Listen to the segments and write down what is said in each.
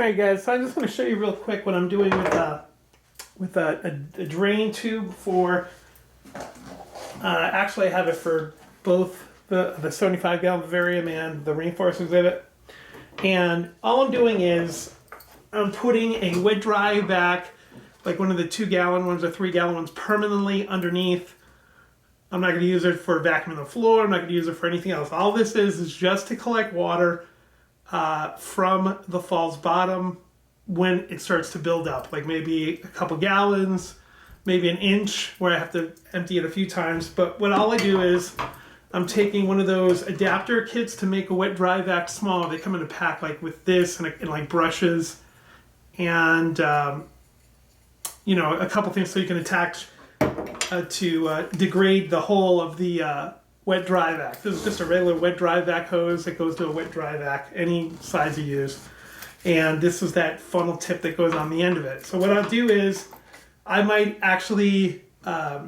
Alright guys, so I just want to show you real quick what I'm doing with a drain tube for, actually I have it for both the 75 gallon Vivarium and the Rainforest Exhibit. And all I'm doing is I'm putting a wet dry vac, like one of the 2 gallon ones or 3 gallon ones, permanently underneath. I'm not going to use it for vacuuming the floor. I'm not going to use it for anything else. All this is just to collect water from the fall's bottom when it starts to build up, like maybe a couple gallons, maybe an inch, where I have to empty it a few times. But what all I do is I'm taking one of those adapter kits to make a wet dry vac small. They come in a pack like with this and like brushes and you know, a couple things so you can attach to degrade the whole of the wet dry vac. This is just a regular wet dry vac hose that goes to a wet dry vac, any size you use. And this is that funnel tip that goes on the end of it. So what I'll do is I might actually, I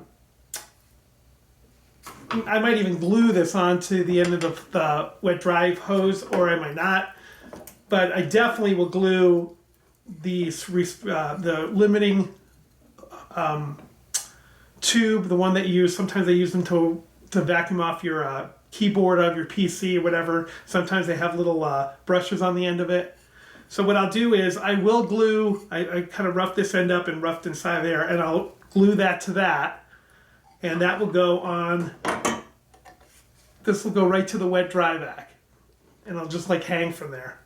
might even glue this onto the end of the wet dry hose, or I might not. But I definitely will glue the limiting tube, the one that you use. Sometimes they use them to vacuum off your keyboard of your PC or whatever. Sometimes they have little brushes on the end of it. So what I'll do is I will glue, I kind of roughed this end up and roughed inside there, and I'll glue that to that. And that will go on, this will go right to the wet dry vac. And I'll just like hang from there.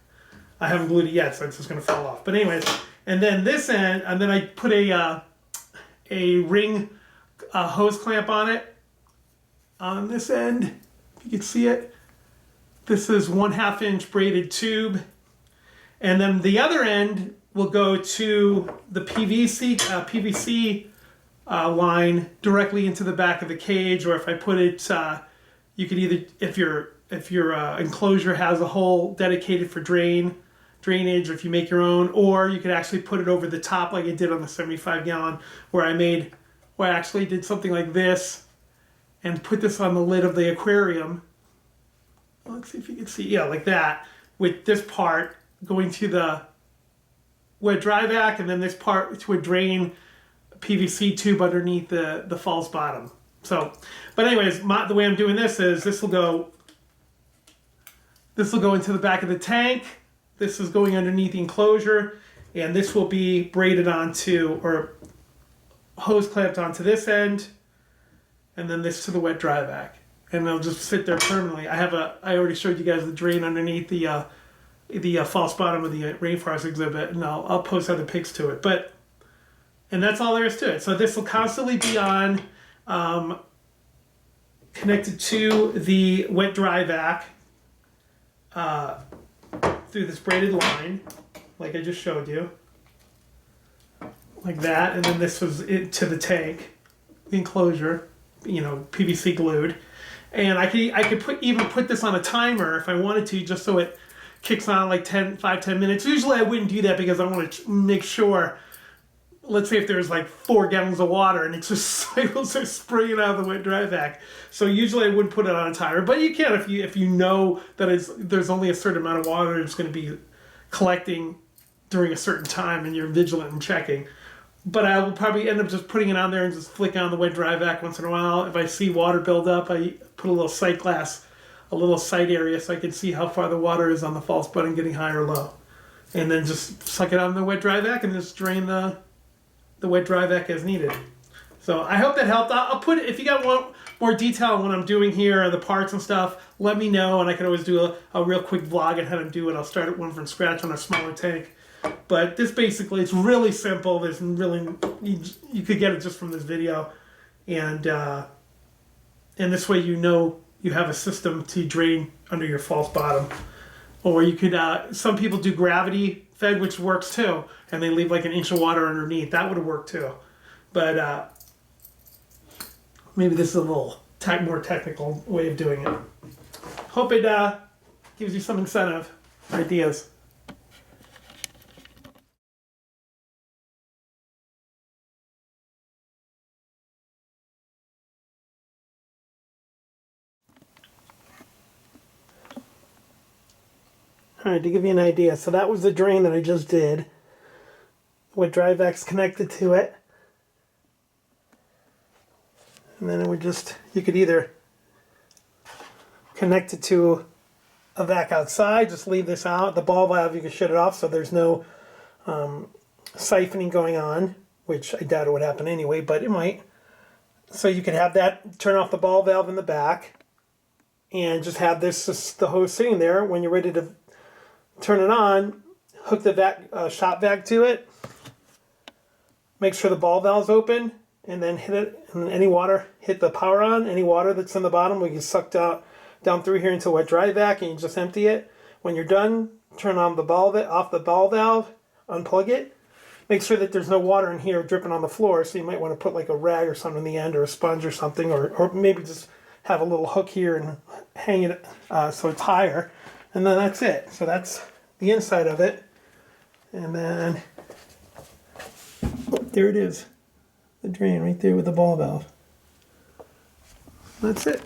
I haven't glued it yet, so it's just going to fall off. But anyways, and then this end, and then I put a ring hose clamp on it. On this end, if you can see it, this is 1/2 inch braided tube. And then the other end will go to the PVC line directly into the back of the cage, or if I put it, you could either, if your enclosure has a hole dedicated for drainage, or if you make your own, or you could actually put it over the top like I did on the 75 gallon, where I actually did something like this and put this on the lid of the aquarium. Let's see if you can see, yeah, like that, with this part going to the wet dry vac, and then this part to a drain PVC tube underneath the false bottom. So, but anyways, the way I'm doing this is this will go into the back of the tank. This is going underneath the enclosure, and this will be braided onto, or hose clamped onto this end, and then this to the wet dry vac. And they'll just sit there permanently. I already showed you guys the drain underneath the false bottom of the Rainforest Exhibit, and I'll post other pics to it. And that's all there is to it. So this will constantly be on, connected to the wet dry vac through this braided line, like I just showed you, like that. And then this was to the tank, the enclosure, you know, PVC glued. And I could even put this on a timer if I wanted to, just so it kicks on like 5-10 minutes. Usually I wouldn't do that because I want to make sure, let's say if there's like 4 gallons of water and it's just cycles are spraying out of the wet dry vac. So usually I wouldn't put it on a timer, but you can if you know that there's only a certain amount of water it's going to be collecting during a certain time and you're vigilant and checking. But I will probably end up just putting it on there and just flicking on the wet dry vac once in a while. If I see water build up, I put a little sight glass, a little sight area, so I can see how far the water is on the false bottom getting high or low. And then just suck it out in the wet dry vac and just drain the wet dry vac as needed. So I hope that helped. I'll put it, if you got more detail on what I'm doing here, or the parts and stuff, let me know, and I can always do a real quick vlog on how to do it. I'll start at one from scratch on a smaller tank. But this basically, it's really simple. There's really, you could get it just from this video. And this way you know you have a system to drain under your false bottom. Or you could, some people do gravity fed, which works too. And they leave like an inch of water underneath. That would have worked too. But maybe this is a little more technical way of doing it. Hope it gives you some incentive ideas. Alright, to give you an idea, so that was the drain that I just did with dry vacs connected to it. And then it would just, you could either connect it to a vac outside, just leave this out. The ball valve, you can shut it off so there's no siphoning going on, which I doubt it would happen anyway, but it might. So you could have that, turn off the ball valve in the back, and just have this, the hose sitting there. When you're ready to turn it on, hook the shop vac to it, make sure the ball valve's open, and then hit it, and any water, hit the power on, any water that's in the bottom will get sucked out down through here into a dry vac, and you just empty it. When you're done, turn on the off the ball valve, unplug it. Make sure that there's no water in here dripping on the floor, so you might want to put like a rag or something in the end, or a sponge or something, or maybe just have a little hook here and hang it so it's higher. And then that's it. So that's the inside of it. And then, oh, there it is. The drain right there with the ball valve. That's it.